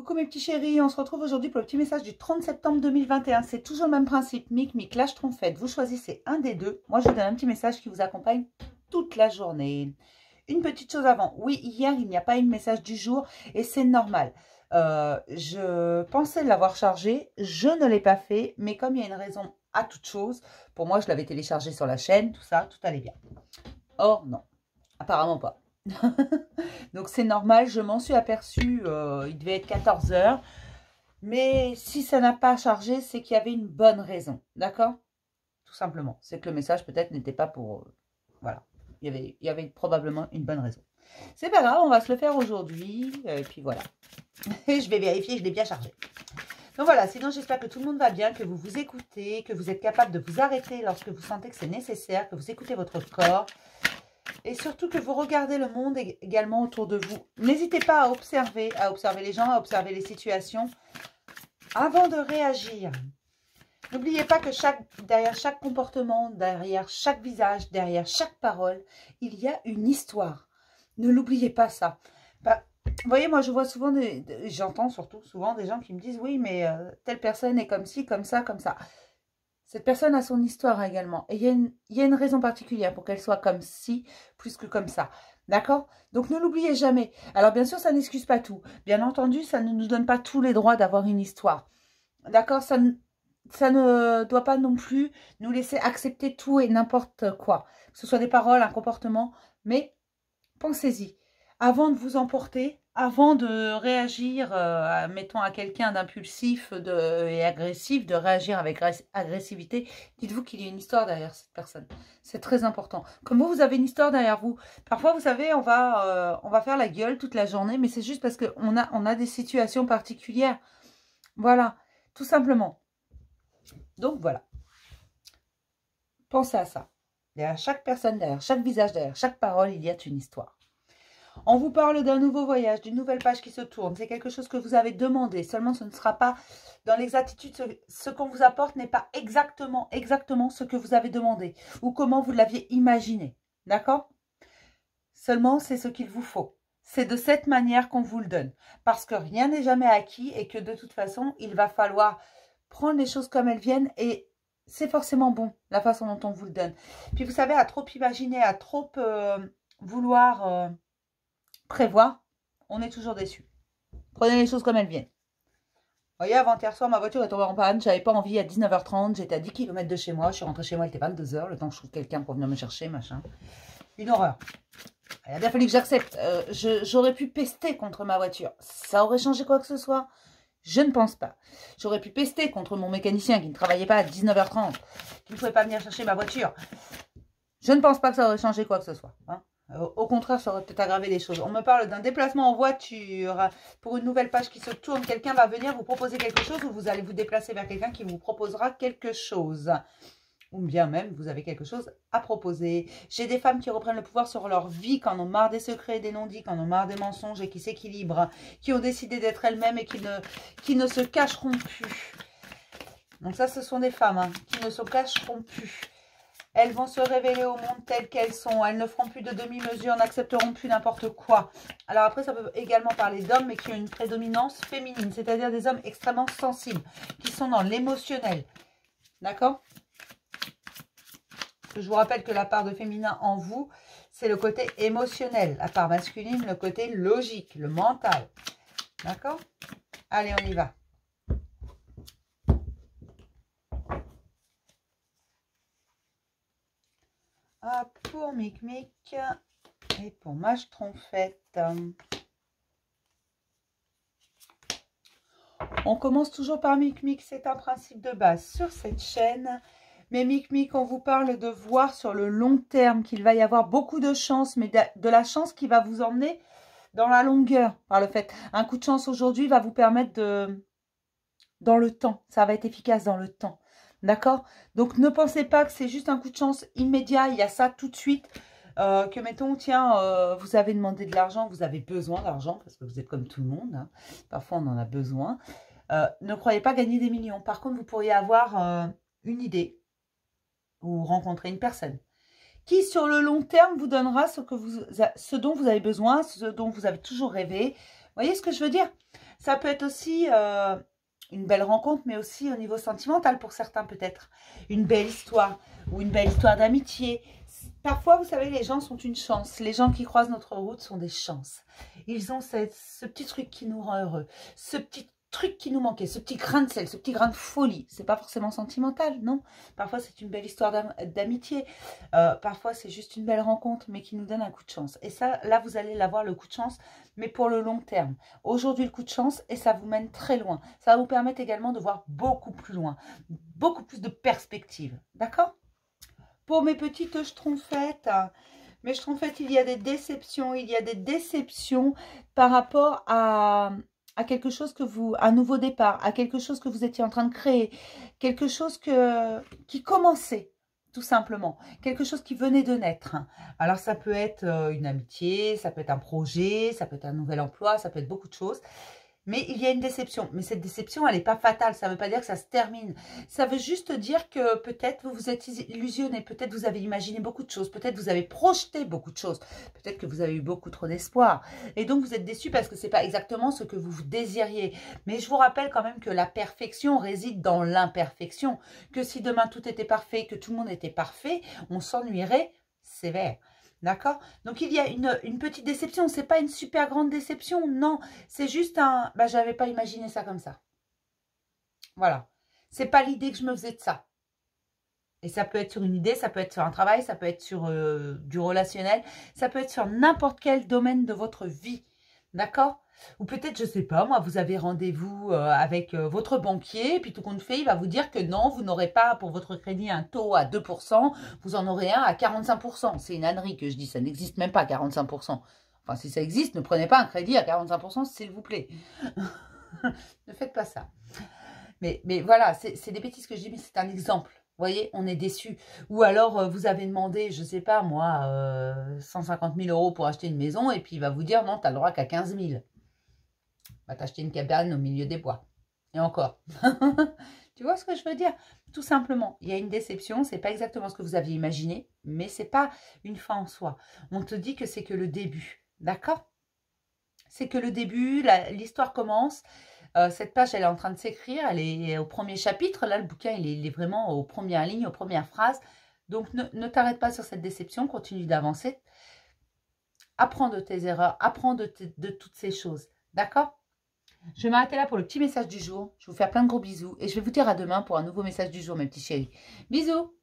Coucou mes petits chéris, on se retrouve aujourd'hui pour le petit message du 30 septembre 2021. C'est toujours le même principe, Mic, Lâche Trompette. Vous choisissez un des deux. Moi, je vous donne un petit message qui vous accompagne toute la journée. Une petite chose avant. Oui, hier, il n'y a pas eu de message du jour et c'est normal. Je pensais l'avoir chargé, je ne l'ai pas fait, mais comme il y a une raison à toute chose, pour moi, je l'avais téléchargé sur la chaîne, tout ça, tout allait bien. Or, non, apparemment pas. Donc c'est normal, je m'en suis aperçue, il devait être 14 h. Mais si ça n'a pas chargé, c'est qu'il y avait une bonne raison, d'accord? Tout simplement, c'est que le message peut-être n'était pas pour... voilà, il y avait probablement une bonne raison. C'est pas grave, on va se le faire aujourd'hui, et puis voilà. Et je vais vérifier, je l'ai bien chargé. Donc voilà, sinon j'espère que tout le monde va bien, que vous vous écoutez, que vous êtes capable de vous arrêter lorsque vous sentez que c'est nécessaire, que vous écoutez votre corps. Et surtout que vous regardez le monde également autour de vous. N'hésitez pas à observer les gens, à observer les situations avant de réagir. N'oubliez pas que derrière chaque comportement, derrière chaque visage, derrière chaque parole, il y a une histoire. Ne l'oubliez pas ça. Bah, vous voyez, moi je vois souvent, j'entends surtout souvent des gens qui me disent « Oui, mais telle personne est comme ci, comme ça, comme ça ». Cette personne a son histoire également. Et il y a une raison particulière pour qu'elle soit comme ci, plus que comme ça. D'accord? Donc ne l'oubliez jamais. Alors bien sûr, ça n'excuse pas tout. Bien entendu, ça ne nous donne pas tous les droits d'avoir une histoire. D'accord? Ça ne doit pas non plus nous laisser accepter tout et n'importe quoi. Que ce soit des paroles, un comportement. Mais pensez-y. Avant de vous emporter, avant de réagir, mettons, à quelqu'un d'impulsif et agressif, de réagir avec agressivité, dites-vous qu'il y a une histoire derrière cette personne. C'est très important. Comme vous avez une histoire derrière vous. Parfois, vous savez, on va faire la gueule toute la journée, mais c'est juste parce qu'on a des situations particulières. Voilà, tout simplement. Donc, voilà. Pensez à ça. Derrière chaque personne, derrière chaque visage, derrière chaque parole, il y a une histoire. On vous parle d'un nouveau voyage, d'une nouvelle page qui se tourne. C'est quelque chose que vous avez demandé. Seulement, ce ne sera pas dans l'exactitude. Ce qu'on vous apporte n'est pas exactement ce que vous avez demandé ou comment vous l'aviez imaginé. D'accord? Seulement, c'est ce qu'il vous faut. C'est de cette manière qu'on vous le donne. Parce que rien n'est jamais acquis et que de toute façon, il va falloir prendre les choses comme elles viennent et c'est forcément bon, la façon dont on vous le donne. Puis vous savez, à trop imaginer, à trop vouloir... prévoir, on est toujours déçu. Prenez les choses comme elles viennent. Vous voyez, avant-hier soir, ma voiture est tombée en panne. J'avais pas envie à 19 h 30. J'étais à 10 km de chez moi. Je suis rentrée chez moi, il était 22 h. Le temps que je trouve quelqu'un pour venir me chercher, machin. Une horreur. Il a bien fallu que j'accepte. J'aurais pu pester contre ma voiture. Ça aurait changé quoi que ce soit? Je ne pense pas. J'aurais pu pester contre mon mécanicien qui ne travaillait pas à 19 h 30. Qui ne pouvait pas venir chercher ma voiture. Je ne pense pas que ça aurait changé quoi que ce soit. Hein. Au contraire, ça aurait peut-être aggravé les choses. On me parle d'un déplacement en voiture pour une nouvelle page qui se tourne. Quelqu'un va venir vous proposer quelque chose ou vous allez vous déplacer vers quelqu'un qui vous proposera quelque chose. Ou bien même, vous avez quelque chose à proposer. J'ai des femmes qui reprennent le pouvoir sur leur vie, qui en ont marre des secrets, des non-dits, qui en ont marre des mensonges et qui s'équilibrent, qui ont décidé d'être elles-mêmes et qui ne se cacheront plus. Donc ça, ce sont des femmes qui ne se cacheront plus. Elles vont se révéler au monde telles qu'elles sont. Elles ne feront plus de demi-mesure, n'accepteront plus n'importe quoi. Alors après, ça peut également parler d'hommes, mais qui ont une prédominance féminine. C'est-à-dire des hommes extrêmement sensibles, qui sont dans l'émotionnel. D'accord? Je vous rappelle que la part de féminin en vous, c'est le côté émotionnel. La part masculine, le côté logique, le mental. D'accord? Allez, on y va. Ah, pour Mic et pour Mâche Trompette. On commence toujours par Mic, c'est un principe de base sur cette chaîne. Mais Mic, on vous parle de voir sur le long terme qu'il va y avoir beaucoup de chance, mais de la chance qui va vous emmener dans la longueur par le fait. Un coup de chance aujourd'hui va vous permettre dans le temps, ça va être efficace dans le temps. D'accord? Donc, ne pensez pas que c'est juste un coup de chance immédiat. Il y a ça tout de suite. Que, mettons, tiens, vous avez demandé de l'argent. Vous avez besoin d'argent parce que vous êtes comme tout le monde. Hein. Parfois, on en a besoin. Ne croyez pas gagner des millions. Par contre, vous pourriez avoir une idée ou rencontrer une personne qui, sur le long terme, vous donnera ce dont vous avez besoin, ce dont vous avez toujours rêvé. Vous voyez ce que je veux dire? Ça peut être aussi une belle rencontre, mais aussi au niveau sentimental pour certains peut-être. Une belle histoire ou une belle histoire d'amitié. Parfois, vous savez, les gens sont une chance. Les gens qui croisent notre route sont des chances. Ils ont ce petit truc qui nous rend heureux. Ce petit truc qui nous manquait, ce petit grain de sel, ce petit grain de folie. C'est pas forcément sentimental, non. Parfois, c'est une belle histoire d'amitié. Parfois, c'est juste une belle rencontre, mais qui nous donne un coup de chance. Et ça, là, vous allez l'avoir, le coup de chance, mais pour le long terme. Aujourd'hui, le coup de chance, et ça vous mène très loin. Ça va vous permettre également de voir beaucoup plus loin, beaucoup plus de perspectives. D'accord? Pour mes petites schtroumpfettes, mes schtroumpfettes, il y a des déceptions. Il y a des déceptions par rapport à quelque chose que vous, un nouveau départ, à quelque chose que vous étiez en train de créer, quelque chose qui commençait, tout simplement, quelque chose qui venait de naître. Alors, ça peut être une amitié, ça peut être un projet, ça peut être un nouvel emploi, ça peut être beaucoup de choses. Mais il y a une déception. Mais cette déception, elle n'est pas fatale. Ça ne veut pas dire que ça se termine. Ça veut juste dire que peut-être vous vous êtes illusionné. Peut-être vous avez imaginé beaucoup de choses. Peut-être vous avez projeté beaucoup de choses. Peut-être que vous avez eu beaucoup trop d'espoir. Et donc, vous êtes déçu parce que ce n'est pas exactement ce que vous désiriez. Mais je vous rappelle quand même que la perfection réside dans l'imperfection. Que si demain tout était parfait, que tout le monde était parfait, on s'ennuierait sévère. D'accord? Donc, il y a une petite déception. Ce n'est pas une super grande déception. Non, c'est juste un... Bah, j'avais pas imaginé ça comme ça. Voilà. C'est pas l'idée que je me faisais de ça. Et ça peut être sur une idée, ça peut être sur un travail, ça peut être sur du relationnel. Ça peut être sur n'importe quel domaine de votre vie. D'accord? Ou peut-être, je ne sais pas, moi, vous avez rendez-vous avec votre banquier, et puis tout compte fait, il va vous dire que non, vous n'aurez pas pour votre crédit un taux à 2%, vous en aurez un à 45%. C'est une ânerie que je dis, ça n'existe même pas 45%. Enfin, si ça existe, ne prenez pas un crédit à 45%, s'il vous plaît. Ne faites pas ça. Mais voilà, c'est des bêtises que je dis, mais c'est un exemple. Vous voyez, on est déçu. Ou alors, vous avez demandé, je ne sais pas, moi, 150 000 € pour acheter une maison, et puis il va vous dire, non, tu n'as le droit qu'à 15 000. Va t'acheter une cabane au milieu des bois. Et encore. Tu vois ce que je veux dire? Tout simplement, il y a une déception, c'est pas exactement ce que vous aviez imaginé, mais c'est pas une fin en soi. On te dit que c'est que le début, d'accord? C'est que le début, l'histoire commence. Cette page, elle est en train de s'écrire, elle est au premier chapitre. Là, le bouquin, il est vraiment aux premières lignes, aux premières phrases. Donc, ne t'arrête pas sur cette déception, continue d'avancer. Apprends de tes erreurs, apprends de toutes ces choses, d'accord? Je vais m'arrêter là pour le petit message du jour. Je vais vous faire plein de gros bisous et je vais vous dire à demain pour un nouveau message du jour, mes petits chéris. Bisous!